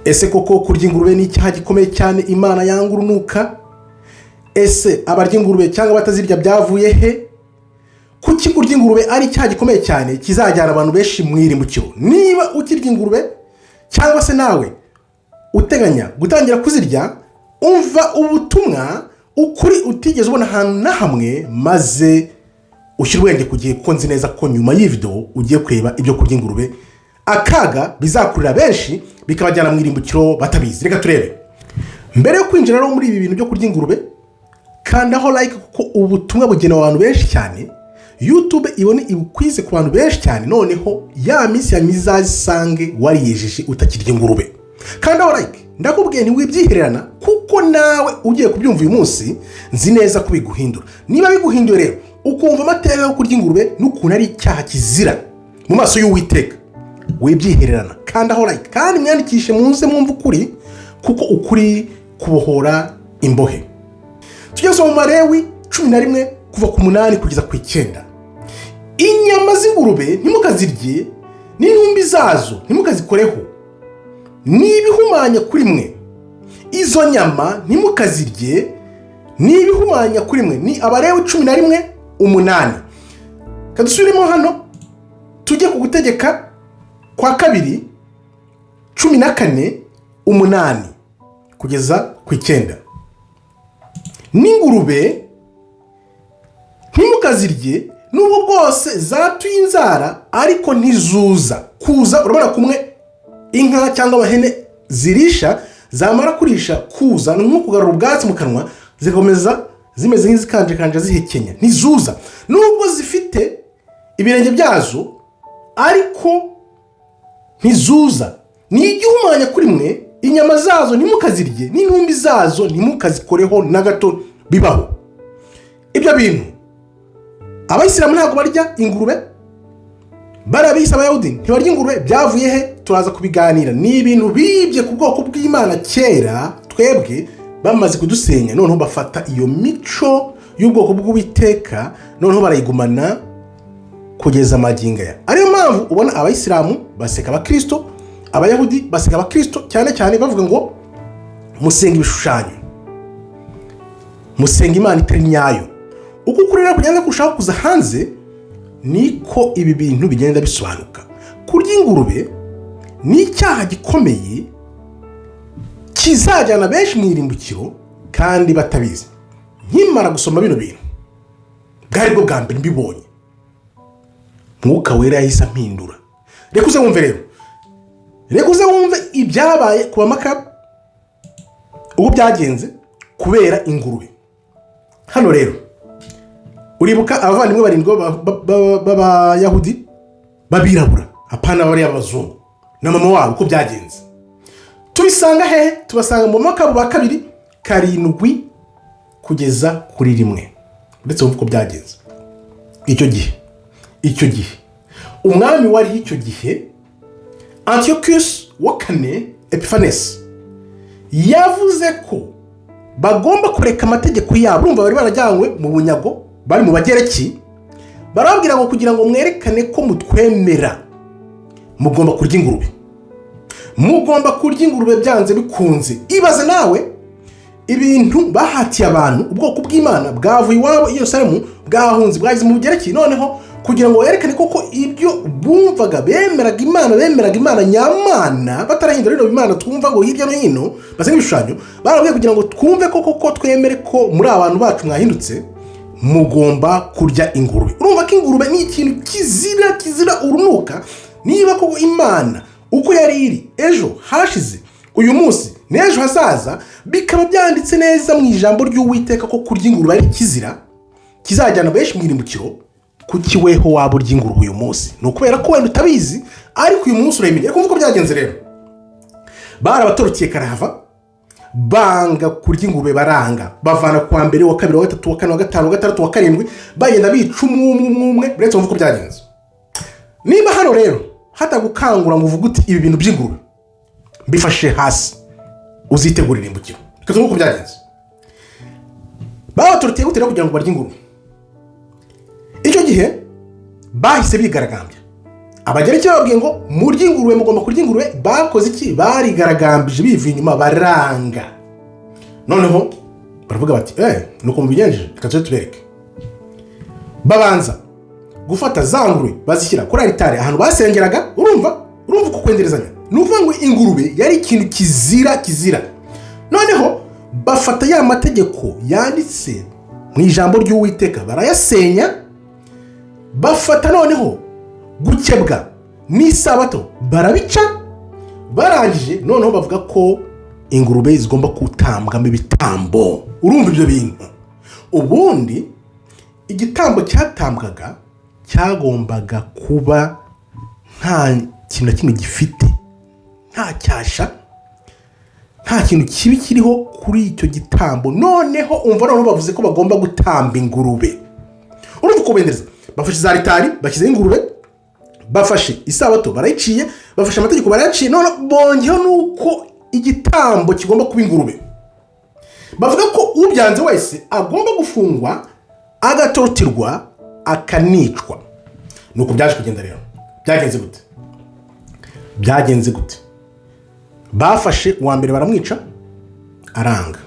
ese koko kurya ingurube ni icyaha gikomeye cyane Imana yanga urunuka? Ese abarya ingurube cyangwa batazirya byavuye he? Kuki kurya ingurube ari icyaha gikomeye cyane kizajyana abantu benshi mu irimbukiro? Niba ukirya ingurube cyangwa se nawe uteganya gutangira kuzirya, umva ubutumwa ukuri utigeze ubona ahantu na hamwe, maze ushyira ubwenge ku gihe, kuko nzi neza ko nyuma y'iyi video ugiye kureba ibyo kurya ingurube akaga bizakurira benshi bikabajyana mu irimbukiro batabizi. Reka turebe. Mbere yo kwinjira rero muri ibi bintu byo kurya ingurube, kandaho like kuko ubutumwa bugenewe abantu benshi cyane, YouTube ibone ibukwize ku bantu benshi cyane, noneho ya minsi ya mizazisange wariyejeje utakirya ingurube. Kandaho like, ndakubwiye ntiwibyihererana kuko nawe ugiye kubyumva uyu munsi nzi neza ko biguhindura. Niba biguhinduye rero ukumva amateka yo kurya ingurube n'ukuntu ari icyaha kizira mu maso y'Uwiteka, wibyihererana, kandaho like kandi mwandikishe muze mwumva ukuri, kuko ukuri kubohora imbohe. Tugeze mu Malewi 11 kuva ku 8 kugeza ku 9. Inyama z'ingurube ntimukazirye, n'intumbi zazo ntimukazikoreho, n'ibihumanya kuri mwe. Izo nyama ntimukazirye, n'ibihumanya kuri mwe. Ni Abalewi 11:8. Kadusubiremo hano tujye ku gutegeka kwa kabiri 14:8 kugeza ku 9. N'ingurube ntimukazirye nubwo bwose zatuye inzara, ariko ntizuza kuza. Urabona kumwe inka cyangwa amahene zirisha, zamara kurisha kuza nko kugarura ubwatsi mu kanwa, zikomeza zimeze nk'izikanje zihekenya, ntizuza nubwo zifite ibirenge byazo, ariko ntizuza. Ni igihumanya kuri mwe. Inyama zazo ntimukazirye, n'intumbi zazo ntimukazikoreho na gato bibaho. Ibyo bintu Abayisilamu ntabwo barya ingurube, barabise Abayahudi ntibarya ingurube. Byavuye he? Turaza kubiganira. Ni ibintu bibye ku bwoko bw'Imana kera, twebwe bamaze kudusenya, noneho bafata iyo mico y'ubwoko bw'Uwiteka, noneho barayigumana kugeza magingo ya. Ariyo mpamvu ubona Abayisilamu baseka Abakristo, Abayahudi baseka Abakristo, cyane cyane bavuga ngo musenga ibishushanyo, musenga Imana itari nyayo. Uko kurera kugenda kurushaho kuza hanze, niko ibi bintu bigenda bisobanuka. Kurya ingurube ni icyaha gikomeye kizajyana benshi mu irimbukiro kandi batabizi. Nkimara gusoma bino bintu, bwari bwo bwa mbere mbibonye, Mwuka Wera yahise ampindura. Reka uze wumve rero, reka uze wumve ibyabaye ku Bamakabe ubu byagenze kubera ingurube. Hano rero uribuka abavandimwe barindwi b'Abayahudi babirabura, apana bari abazungu, na mama wabo uko byagenze. Tubisanga hehe? Tubasanga mu Bamakabe ba 2:7 kugeza kuri 1. Uretse uko byagenze icyo gihe umwami wari icyo gihe Antiochus wa 4 Epiphanes yavuze ko bagomba kureka amategeko yabo. Urumva bari barajyanywe mu bunyago, bari mu Bagereki. Barabwira ngo kugira ngo mwerekane ko mutwemera, mugomba kurya ingurube. Mugomba kurya ingurube byanze bikunze. Ibaze nawe ibintu bahatiye abantu, ubwoko bw'Imana bwavuye iwabo i Yerusalemu, bwahunze bwagize mu Bugereki, noneho kugira ngo werekane koko ibyo bumvaga bemeraga Imana nyamana, batarahindura rino Imana twumva ngo hirya no hino basenga ibishushanyo. Barabwiye kugira ngo twumve koko twemere ko muri abantu bacu mwahindutse, mugomba kurya ingurube. Urumva ko ingurube ni ikintu kizira urunuka. Niba koko Imana uko yari iri ejo hashize, uyu munsi n'ejo hazaza, bikaba byanditse neza mu ijambo ry'Uwiteka ko kurya ingurube ari kizira, kizajyana benshi mu irimbukiro, kuki weho waba urya ingurube uyu munsi? Ni ukubera ko wenda utabizi, ariko uyu munsi urayimenya. Reka uko byagenze rero, barabatorokiye karahava, banga kurya ingurube, baranga, bavana kwa mbere, wa kabiri, wa gatatu, wa kane, wa gatanu, wa gatandatu, wa karindwi, bagenda bica umwe. Uretse uko byagenze. Niba hano rero hatagukangura ngo uvuge uti ibi bintu by'ingurube bifashe hasi, uzitegurira imbukiro. Reka uko byagenze. Babatorokiye gutera kugira ngo barye ingurube. Icyo gihe bahise bigaragambya, abagereki bababwiye ngo murye ingurube, mugomba kurya ingurube. Bakoze iki? Barigaragambije bivuye inyuma baranga. Noneho baravuga bati nuko mubigenjeje, reka tujye tubereke. Babanza gufata za ngurube bazishyira kuri aritari ahantu basengeraga. Urumva uko kwenderezanya. Ni ukuvuga ngo ingurube yari ikintu kizira. Noneho bafata ya mategeko yanditse mu ijambo ry'Uwiteka barayasenya. Bafata noneho gukebwa n'isabato barabica. Barangije noneho bavuga ko ingurube zigomba gutambwamo ibitambo. Urumva ibyo bintu? Ubundi igitambo cyatambwaga cyagombaga kuba nta kintu na kimwe gifite, nta cyasha, nta kintu kibi kiriho kuri icyo gitambo. Noneho noneho bavuze ko bagomba gutamba ingurube. Urumva uko bendereza? Bafashe za ritari bashyizeho ingurube, bafashe isabato barayiciye, bafashe amategeko barayaciye, none bongeho nuko igitambo kigomba kuba ingurube. Bavuga ko ubyanze wese agomba gufungwa, agatotirwa, akanicwa. Nuko byaje kugenda rero. Byagenze gute? Bafashe uwa mbere baramwica, aranga.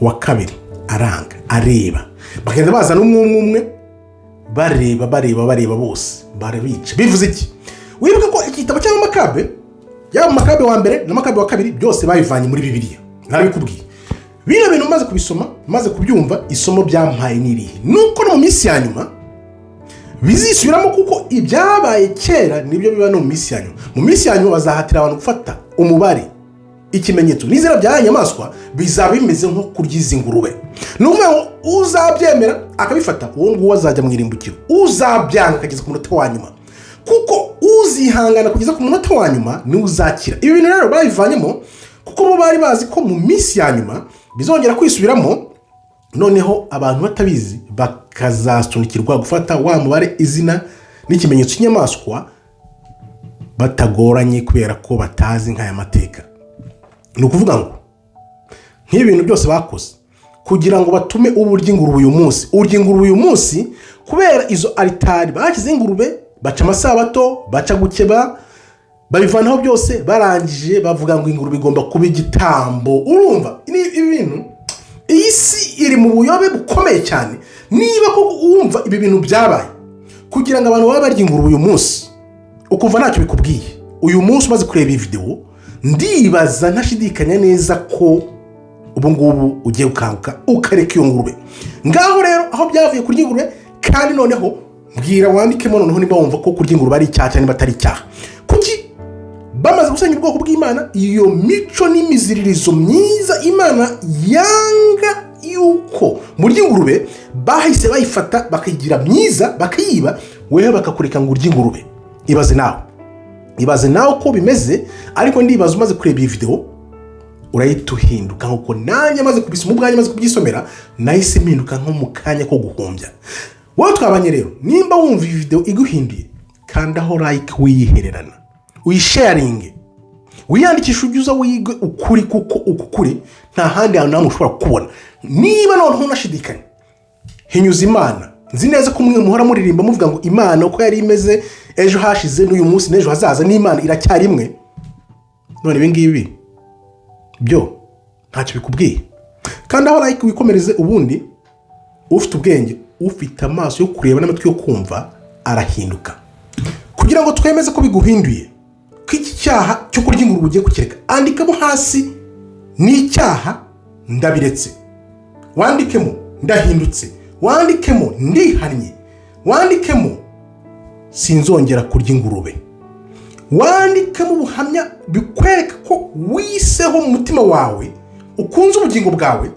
Uwa kabiri aranga, areba. Bagenda bazana umwe bareba bose barabica. Bivuze iki? Wibuka ko igitabo cy'Amakabe, yaba Makabe wa mbere na Makabe wa kabiri byose babivanye muri Bibiliya. Narabikubwiye. Bino bintu maze kubisoma, maze kubyumva, isomo byampaye nirihe? Nuko no mu minsi ya nyuma bizisubiramo, kuko ibyabaye kera nibyo biba no mu minsi ya nyuma. Mu minsi ya nyuma bazahatira abantu gufata umubare, ikimenyetso n'izina bya nyamaswa bizaba bimeze nko kuryiza ingurube. Nuvuga ngo uzabyemera akabifata, uwo nguwo azajya mu irimbukiro. Uzabyanga akageza ku munota wa nyuma, kuko uzihangana kugeza ku munota wa nyuma ni uzakira. Ibi bintu rero babivanyemo kuko bo bari bazi ko mu minsi ya nyuma bizongera kwisubiramo. Noneho abantu batabizi bakazasunikirwa gufata wa mubare, izina n'ikimenyetso cy'inyamaswa batagoranye, kubera ko batazi nk'aya mateka. Ni ukuvuga ngo nk'ibintu byose bakoze kugira ngo batume uburya ingurube uyu munsi, kubera izo aritari bashyize ingurube, baca amasabato, baca gukeba, babivanaho byose. Barangije bavuga ngo ingurube igomba kuba igitambo. Urumva ibi bintu? Iyi si iri mu buyobe bukomeye cyane. Niba ko wumva ibi bintu byabaye kugira ngo abantu babe barya ingurube uyu munsi, ukumva ntacyo bikubwiye, uyu munsi umaze kureba iyi video, ndibaza ntashidikanya neza ko ubu ngubu ugiye gukanguka ukareka iyo ngurube. Ngaho rero aho byavuye kurya ingurube, kandi noneho mbwira wandikemo noneho niba wumva ko kurya ingurube ari icyaha cyangwa atari icyaha. Kuki bamaze gusenya ubwoko bw'Imana, iyo mico n'imiziririzo myiza Imana yanga yuko murya ingurube, bahise bayifata bakayigira myiza, bakayiba, wewe bakakureka ngo urye ingurube. Ibaze nawe ko bimeze. Ariko ndibaza umaze kureba iyi video urahita uhinduka, nkuko nanjye maze kubisoma ubwanjye, maze kubyisomera nahise mpinduka nko mu kanya ko guhumbya. Wowe twabanye rero, nimba wumva iyi video iguhinduye, kandaho like, wiyihererana, uyisharinge, wiyandikisha ujuza wige ukuri, kuko ukuri nta handi hantu namwe ushobora kubona. Niba noneho unashidikanya, hinyuza Imana. Nzi neza ko mwe muhora muririmba muvuga ngo Imana uko yari imeze ejo hashize n'uyu munsi n'ejo hazaza, n'Imana iracyari imwe. None ibi ngibi byo ntacyo bikubwiye. Kandaho like wikomereze, ubundi ufite ubwenge, ufite amaso yo kureba n'amatwi yo kumva arahinduka. Kugira ngo twemeze ko biguhinduye, ko iki cyaha cyo kurya ingurube ugiye kukireka, andikamo hasi n'icyaha ndabiretse, wandikemo ndahindutse, wandikemo ndihannye, wandikemo sinzongera kurya ingurube, wandikemo ubuhamya bikwereka ko wiseho mu mutima wawe, ukunze ubugingo bwawe,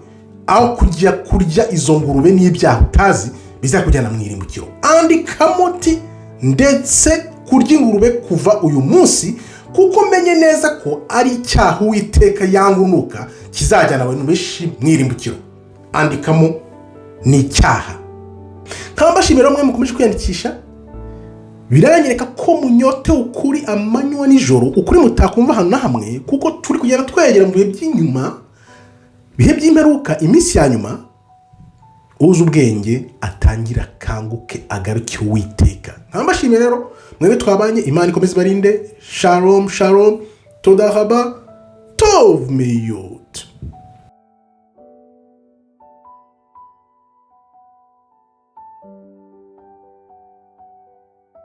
aho kujya kurya izo ngurube n'ibyaha utazi bizakujyana mu irimbukiro. Andikamo uti ndetse kurya ingurube kuva uyu munsi, kuko menye neza ko ari icyaha Uwiteka yangunuka kizajyana abantu benshi mu irimbukiro. Andikamo ni icyaha. Kambashimira mwe mukomeje kwiyandikisha, biranyereka ko munyote ukuri amanywa nijoro, ukuri mutakumva hano na hamwe, kuko turi kugenda twegera mu bihe by'inyuma, bihe by'imperuka, iminsi ya nyuma. uzi ubwenge atangira akanguke agarukire Uwiteka. Nkambashimye rero mwebwe twabanye, Imana ikomeze ibarinde. Shalom shalom, toda haba tov meyo.